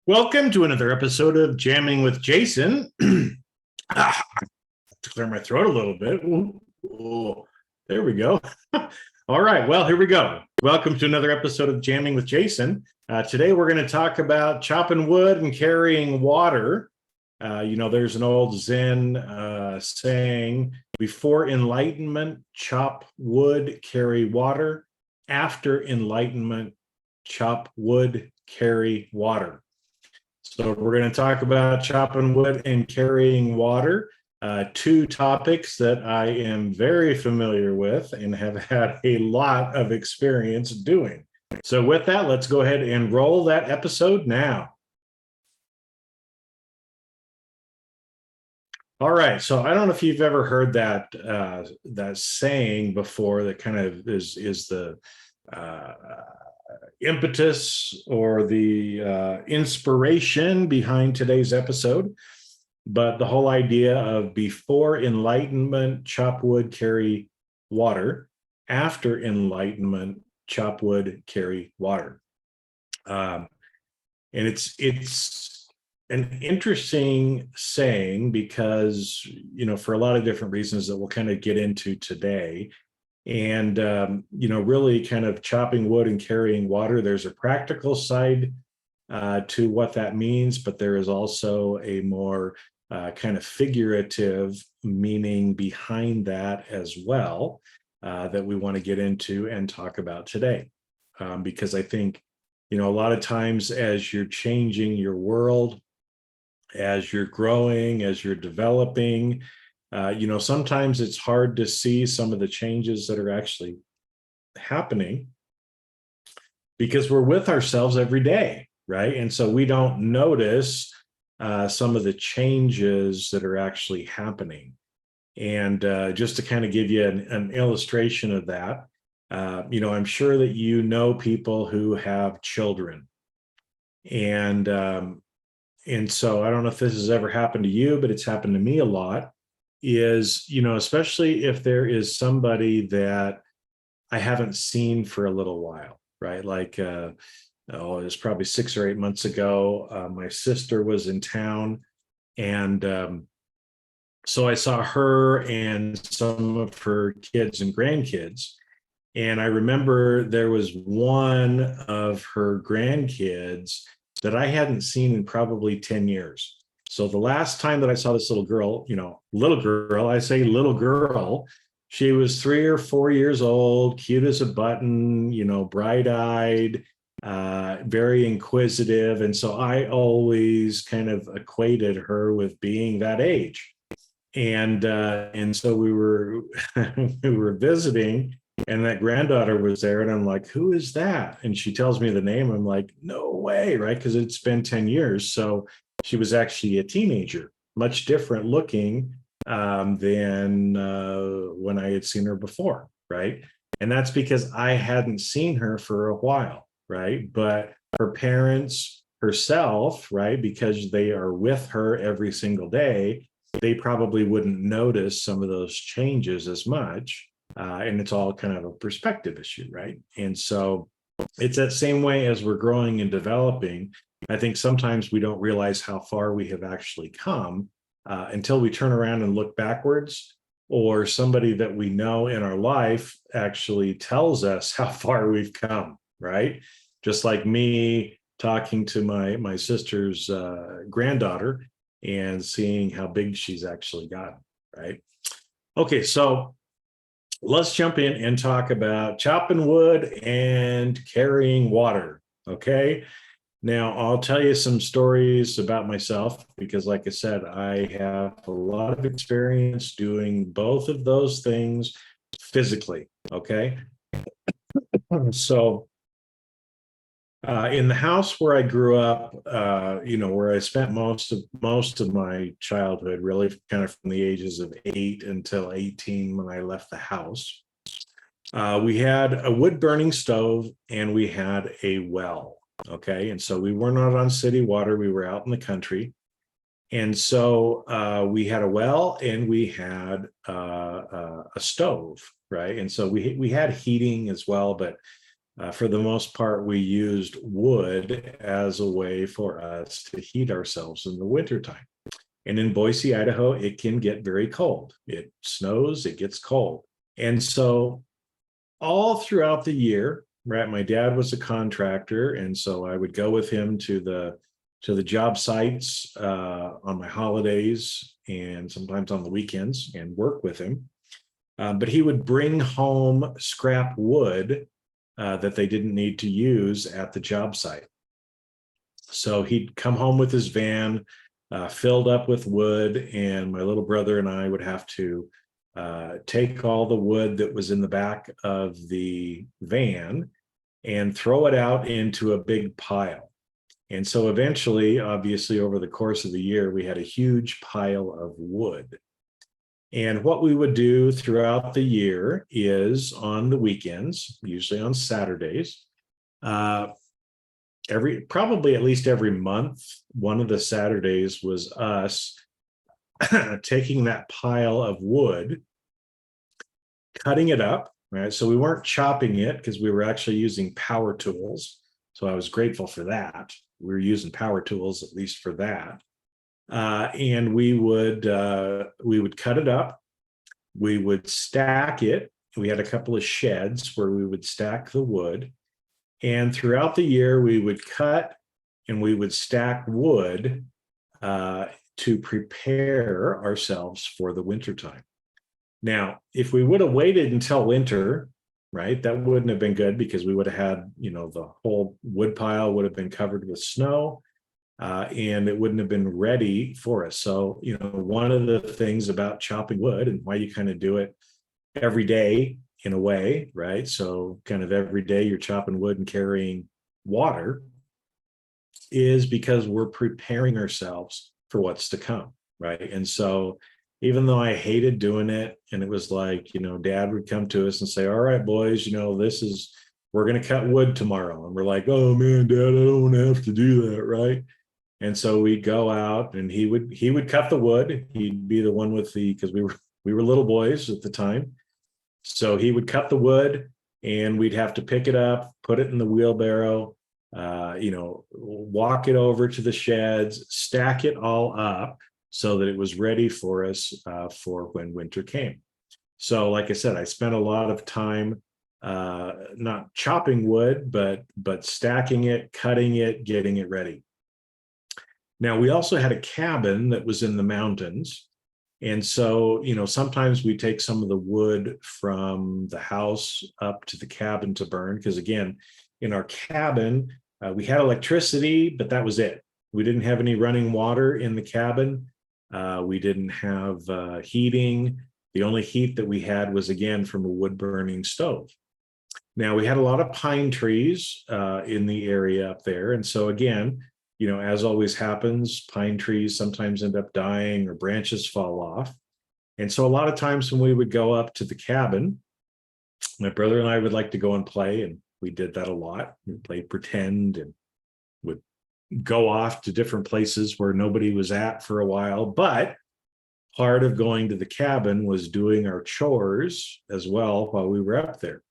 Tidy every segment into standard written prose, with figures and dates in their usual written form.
Welcome to another episode of Jamming with Jason. To clear my throat a little bit. Ooh, there we go. All right, well, here we go. Welcome to another episode of Jamming with Jason. Today we're going to talk about chopping wood and carrying water. There's an old Zen saying, before enlightenment, chop wood, carry water. After enlightenment, chop wood, carry water. So we're going to talk about chopping wood and carrying water, two topics that I am very familiar with and have had a lot of experience doing. So with that, let's go ahead and roll that episode now. All right, so I don't know if you've ever heard that saying before. That kind of is the impetus or the inspiration behind today's episode. But the whole idea of before enlightenment, chop wood, carry water. After enlightenment, chop wood, carry water. And it's an interesting saying because, for a lot of different reasons that we'll kind of get into today. And, really kind of chopping wood and carrying water, there's a practical side to what that means, but there is also a more kind of figurative meaning behind that as well, that we want to get into and talk about today. Because I think, a lot of times as you're changing your world, as you're growing, as you're developing, sometimes it's hard to see some of the changes that are actually happening because we're with ourselves every day, right? And so we don't notice some of the changes that are actually happening. And just to kind of give you an illustration of that, I'm sure that you know people who have children. And so I don't know if this has ever happened to you, but it's happened to me a lot. Is, especially if there is somebody that I haven't seen for a little while, right? Like, it was probably 6 or 8 months ago. My sister was in town, and so I saw her and some of her kids and grandkids. And I remember there was one of her grandkids that I hadn't seen in probably 10 years. So the last time that I saw this little girl, I say little girl, she was 3 or 4 years old, cute as a button, bright-eyed, very inquisitive. And so I always kind of equated her with being that age. And so we were we were visiting, and that granddaughter was there, and I'm like, who is that? And she tells me the name. I'm like, no way, right? Because it's been 10 years. So she was actually a teenager, much different looking than when I had seen her before, right? And that's because I hadn't seen her for a while, right? But her parents, herself, right, because they are with her every single day, they probably wouldn't notice some of those changes as much. And it's all kind of a perspective issue, right? And so it's that same way as we're growing and developing. I think sometimes we don't realize how far we have actually come until we turn around and look backwards, or somebody that we know in our life actually tells us how far we've come, right? Just like me talking to my sister's granddaughter and seeing how big she's actually gotten, right? Okay, so let's jump in and talk about chopping wood and carrying water. Okay. Now, I'll tell you some stories about myself because, like I said, I have a lot of experience doing both of those things physically. Okay. So, in the house where I grew up, where I spent most of my childhood, really kind of from the ages of 8 until 18 when I left the house, we had a wood burning stove and we had a well. Okay, and so we were not on city water; we were out in the country, and so we had a well and we had a stove, right? And so we had heating as well, but For the most part, we used wood as a way for us to heat ourselves in the wintertime. And in Boise, Idaho, it can get very cold. It snows, it gets cold. And so all throughout the year, right, my dad was a contractor, and so I would go with him to the job sites on my holidays and sometimes on the weekends and work with him. But he would bring home scrap wood that they didn't need to use at the job site. So he'd come home with his van filled up with wood, and my little brother and I would have to take all the wood that was in the back of the van and throw it out into a big pile. And so eventually, obviously, over the course of the year, we had a huge pile of wood. And what we would do throughout the year is on the weekends, usually on Saturdays, probably at least every month, one of the Saturdays was us taking that pile of wood, cutting it up, right? So we weren't chopping it because we were actually using power tools. So I was grateful for that. We were using power tools, at least for that. And we would cut it up. We would stack it. We had a couple of sheds where we would stack the wood. And throughout the year, we would cut and we would stack wood to prepare ourselves for the wintertime. Now, if we would have waited until winter, right, that wouldn't have been good because we would have had, the whole wood pile would have been covered with snow. And it wouldn't have been ready for us. So, one of the things about chopping wood and why you kind of do it every day in a way, right? So kind of every day you're chopping wood and carrying water is because we're preparing ourselves for what's to come, right? And so even though I hated doing it, and it was like, dad would come to us and say, all right, boys, we're going to cut wood tomorrow. And we're like, oh man, dad, I don't want to have to do that, right? And so we'd go out and he would cut the wood. He'd be the one because we were little boys at the time. So he would cut the wood and we'd have to pick it up, put it in the wheelbarrow, walk it over to the sheds, stack it all up so that it was ready for us for when winter came. So like I said, I spent a lot of time not chopping wood, but stacking it, cutting it, getting it ready. Now, we also had a cabin that was in the mountains. And so, sometimes we take some of the wood from the house up to the cabin to burn. Because again, in our cabin, we had electricity, but that was it. We didn't have any running water in the cabin. We didn't have heating. The only heat that we had was, again, from a wood burning stove. Now, we had a lot of pine trees in the area up there. And so again, as always happens, pine trees sometimes end up dying or branches fall off. And so a lot of times when we would go up to the cabin, my brother and I would like to go and play, and we did that a lot. We played pretend and would go off to different places where nobody was at for a while. But part of going to the cabin was doing our chores as well while we were up there.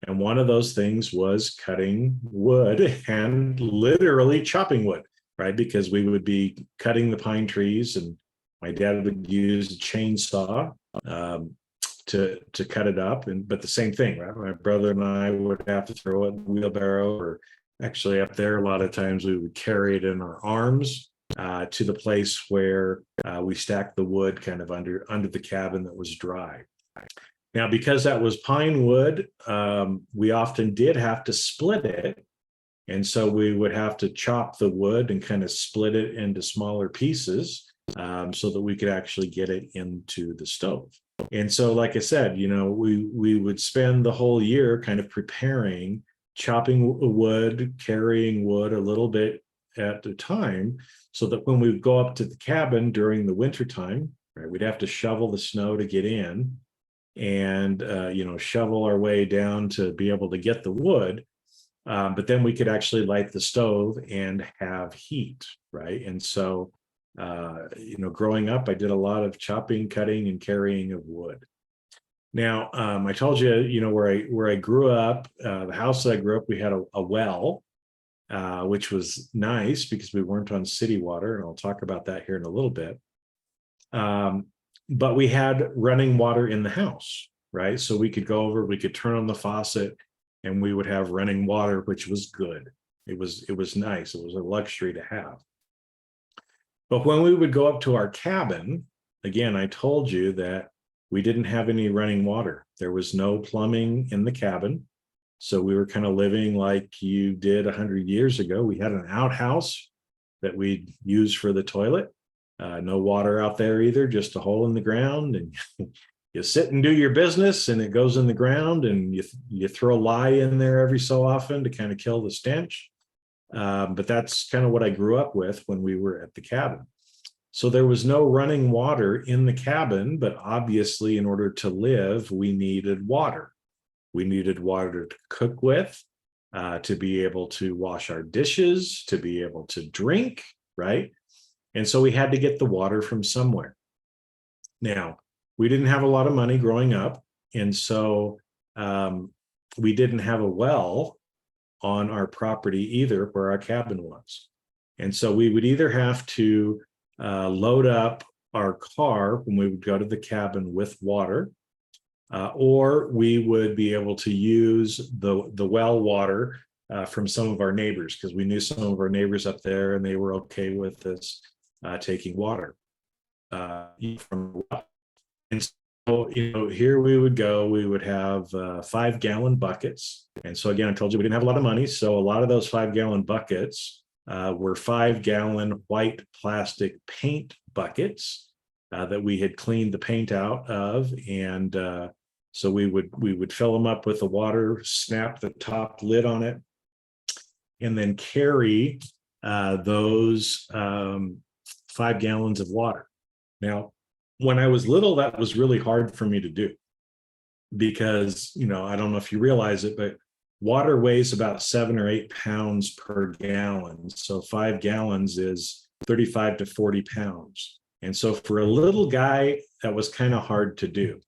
And one of those things was cutting wood and literally chopping wood, right? Because we would be cutting the pine trees and my dad would use a chainsaw to cut it up. But the same thing, right? My brother and I would have to throw it in the wheelbarrow, or actually up there, a lot of times we would carry it in our arms to the place where we stacked the wood kind of under the cabin that was dry. Now, because that was pine wood, we often did have to split it. And so we would have to chop the wood and kind of split it into smaller pieces so that we could actually get it into the stove. And so, like I said, we would spend the whole year kind of preparing, chopping wood, carrying wood a little bit at a time, so that when we would go up to the cabin during the wintertime, right, we'd have to shovel the snow to get in and shovel our way down to be able to get the wood, but then we could actually light the stove and have heat, right? And so growing up, I did a lot of chopping, cutting, and carrying of wood. Now, I told you, where I grew up, the house that I grew up, we had a well, which was nice because we weren't on city water, and I'll talk about that here in a little bit. Um, but we had running water in the house, right? So we could go over, we could turn on the faucet, and we would have running water, which was good. It was nice. It was a luxury to have. But when we would go up to our cabin, again, I told you that we didn't have any running water. There was no plumbing in the cabin. So we were kind of living like you did 100 years ago. We had an outhouse that we'd use for the toilet. No water out there either, just a hole in the ground. And you sit and do your business and it goes in the ground, and you throw lye in there every so often to kind of kill the stench. But that's kind of what I grew up with when we were at the cabin. So there was no running water in the cabin, but obviously, in order to live, we needed water. We needed water to cook with, to be able to wash our dishes, to be able to drink, right? And so we had to get the water from somewhere. Now, we didn't have a lot of money growing up, and so we didn't have a well on our property either where our cabin was. And so we would either have to load up our car when we would go to the cabin with water, or we would be able to use the well water from some of our neighbors, because we knew some of our neighbors up there and they were okay with us taking water from the well. And so, here we would go. We would have 5-gallon buckets. And so, again, I told you we didn't have a lot of money. So a lot of those 5-gallon buckets were 5-gallon white plastic paint buckets that we had cleaned the paint out of. And so we would fill them up with the water, snap the top lid on it, and then carry those 5 gallons of water. Now, when I was little, that was really hard for me to do because, I don't know if you realize it, but water weighs about 7 or 8 pounds per gallon. So 5 gallons is 35 to 40 pounds. And so for a little guy, that was kind of hard to do.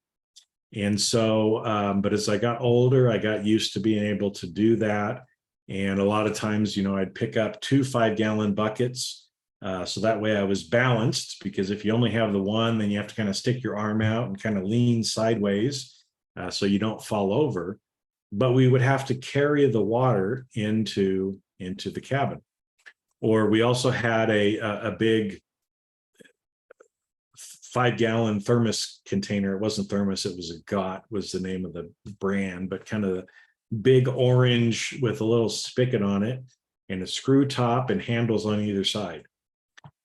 And so, but as I got older, I got used to being able to do that. And a lot of times, I'd pick up 2 5-gallon buckets. So that way I was balanced, because if you only have the one, then you have to kind of stick your arm out and kind of lean sideways so you don't fall over. But we would have to carry the water into the cabin. Or we also had a big 5-gallon thermos container. It wasn't thermos, it was a Gott was the name of the brand, but kind of big orange with a little spigot on it and a screw top and handles on either side.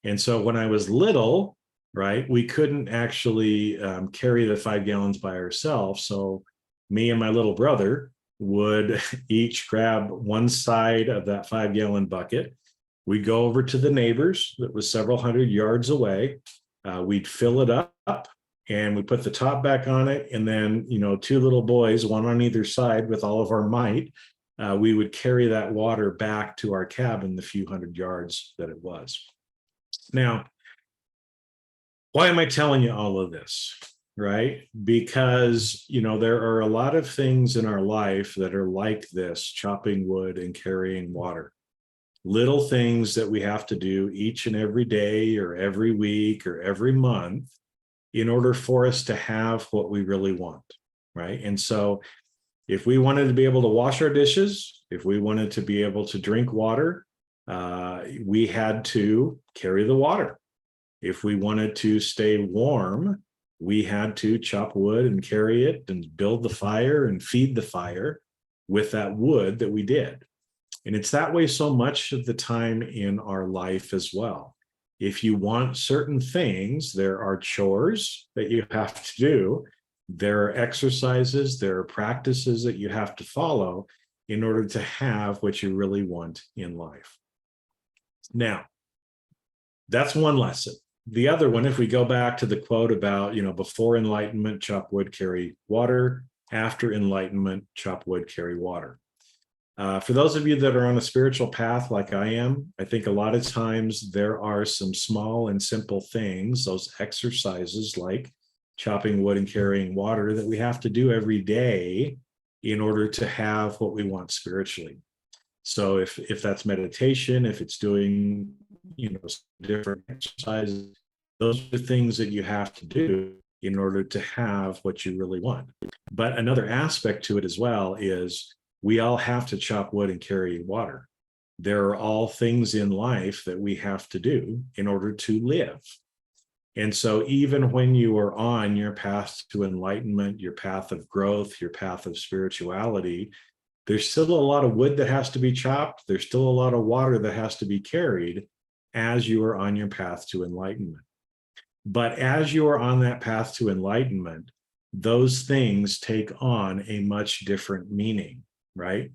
And so when I was little, right, we couldn't actually carry the 5 gallons by ourselves. So me and my little brother would each grab one side of that 5-gallon bucket. We'd go over to the neighbors that was several hundred yards away. We'd fill it up and we put the top back on it. And then, 2 little boys, one on either side with all of our might, we would carry that water back to our cabin, the few hundred yards that it was. Now, why am I telling you all of this, right? Because, there are a lot of things in our life that are like this, chopping wood and carrying water. Little things that we have to do each and every day or every week or every month in order for us to have what we really want, right? And so if we wanted to be able to wash our dishes, if we wanted to be able to drink water, we had to carry the water. If we wanted to stay warm, we had to chop wood and carry it and build the fire and feed the fire with that wood that we did. And it's that way so much of the time in our life as well. If you want certain things, there are chores that you have to do. There are exercises, there are practices that you have to follow in order to have what you really want in life. Now, that's one lesson. The other one, if we go back to the quote about, before enlightenment, chop wood, carry water. After enlightenment, chop wood, carry water. For those of you that are on a spiritual path like I am, I think a lot of times there are some small and simple things, those exercises like chopping wood and carrying water that we have to do every day in order to have what we want spiritually. So if that's meditation, if it's doing, different exercises, those are things that you have to do in order to have what you really want. But another aspect to it as well is we all have to chop wood and carry water. There are all things in life that we have to do in order to live. And so even when you are on your path to enlightenment, your path of growth, your path of spirituality, there's still a lot of wood that has to be chopped. There's still a lot of water that has to be carried as you are on your path to enlightenment. But as you are on that path to enlightenment, those things take on a much different meaning, right?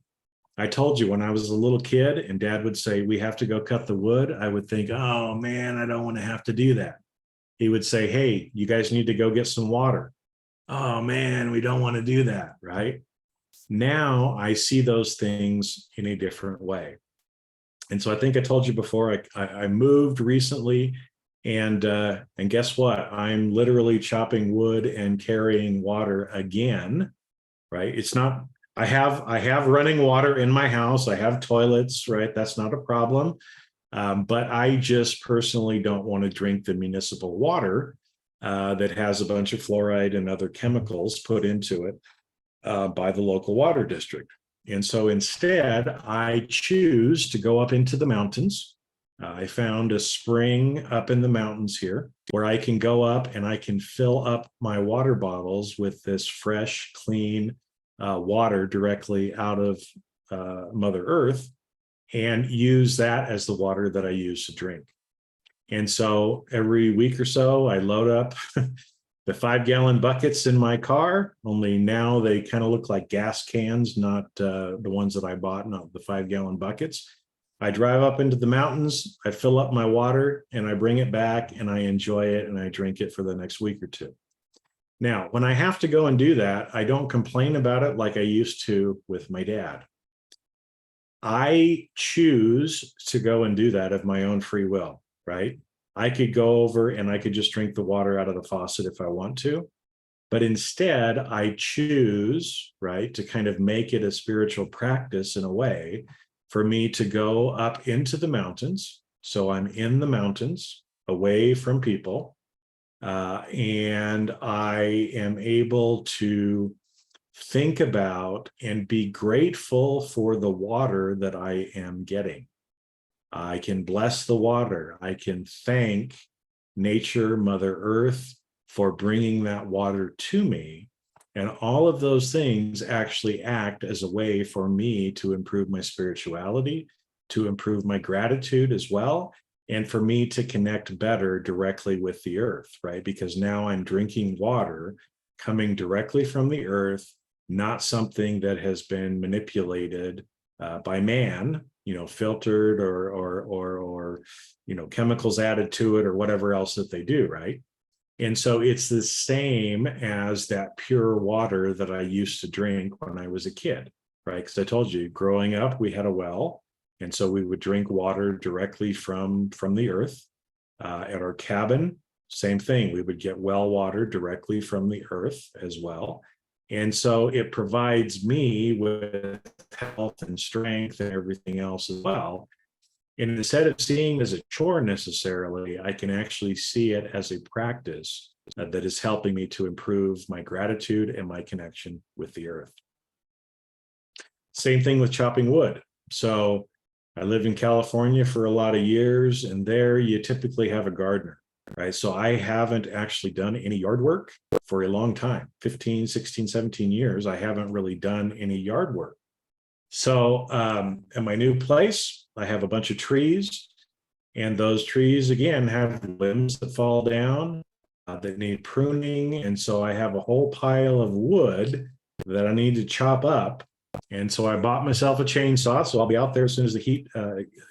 I told you when I was a little kid and Dad would say, we have to go cut the wood, I would think, oh man, I don't want to have to do that. He would say, hey, you guys need to go get some water. Oh man, we don't want to do that, right? Now I see those things in a different way. And so I think I told you before, I moved recently, and guess what? I'm literally chopping wood and carrying water again, right? It's not, I have running water in my house. I have toilets, right? That's not a problem. But I just personally don't want to drink the municipal water that has a bunch of fluoride and other chemicals put into it by the local water district. And so instead, I choose to go up into the mountains. I found a spring up in the mountains here where I can go up and I can fill up my water bottles with this fresh, clean water directly out of Mother Earth and use that as the water that I use to drink. And so every week or so, I load up the 5-gallon buckets in my car, only now they kind of look like gas cans, not the ones that I bought, not the 5-gallon buckets. I drive up into the mountains, I fill up my water, and I bring it back, and I enjoy it, and I drink it for the next week or two. Now, when I have to go and do that, I don't complain about it like I used to with my dad. I choose to go and do that of my own free will, right? I could go over and I could just drink the water out of the faucet if I want to. But instead, I choose, right, to kind of make it a spiritual practice in a way for me to go up into the mountains. So I'm in the mountains, away from people, and I am able to think about and be grateful for the water that I am getting. I can bless the water. I can thank nature, Mother Earth, for bringing that water to me. And all of those things actually act as a way for me to improve my spirituality, to improve my gratitude as well, and for me to connect better directly with the earth, right? Because now I'm drinking water coming directly from the earth, not something that has been manipulated by man, filtered or chemicals added to it or whatever else that they do, right? And so it's the same as that pure water that I used to drink when I was a kid, right? Because I told you, growing up, we had a well, and so we would drink water directly from the earth. At our cabin, same thing. We would get well water directly from the earth as well. And so it provides me with health and strength and everything else as well. And instead of seeing it as a chore necessarily, I can actually see it as a practice that is helping me to improve my gratitude and my connection with the earth. Same thing with chopping wood. So I lived in California for a lot of years, and there you typically have a gardener, right? So I haven't actually done any yard work for a long time, 15, 16, 17 years. I haven't really done any yard work. So at my new place, I have a bunch of trees, and those trees, again, have limbs that fall down that need pruning. And so I have a whole pile of wood that I need to chop up. And so I bought myself a chainsaw, so I'll be out there as soon as the heat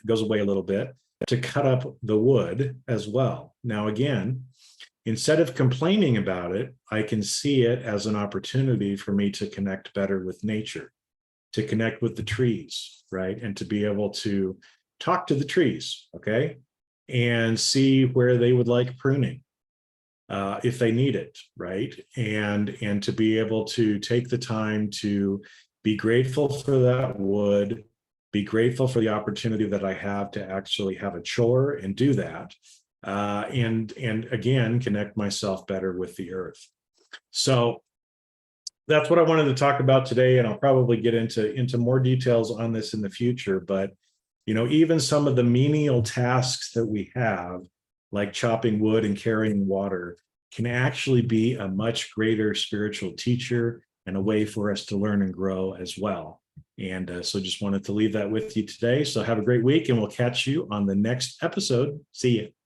goes away a little bit to cut up the wood as well. Now, again, instead of complaining about it, I can see it as an opportunity for me to connect better with nature, to connect with the trees, right? And to be able to talk to the trees, okay? And see where they would like pruning. if they need it, right? And to be able to take the time to be grateful for that wood, be grateful for the opportunity that I have to actually have a chore and do that, and again connect myself better with the earth. So that's what I wanted to talk about today, and I'll probably get into more details on this in the future. But even some of the menial tasks that we have, like chopping wood and carrying water, can actually be a much greater spiritual teacher and a way for us to learn and grow as well. And so just wanted to leave that with you today. So have a great week, and we'll catch you on the next episode. See you.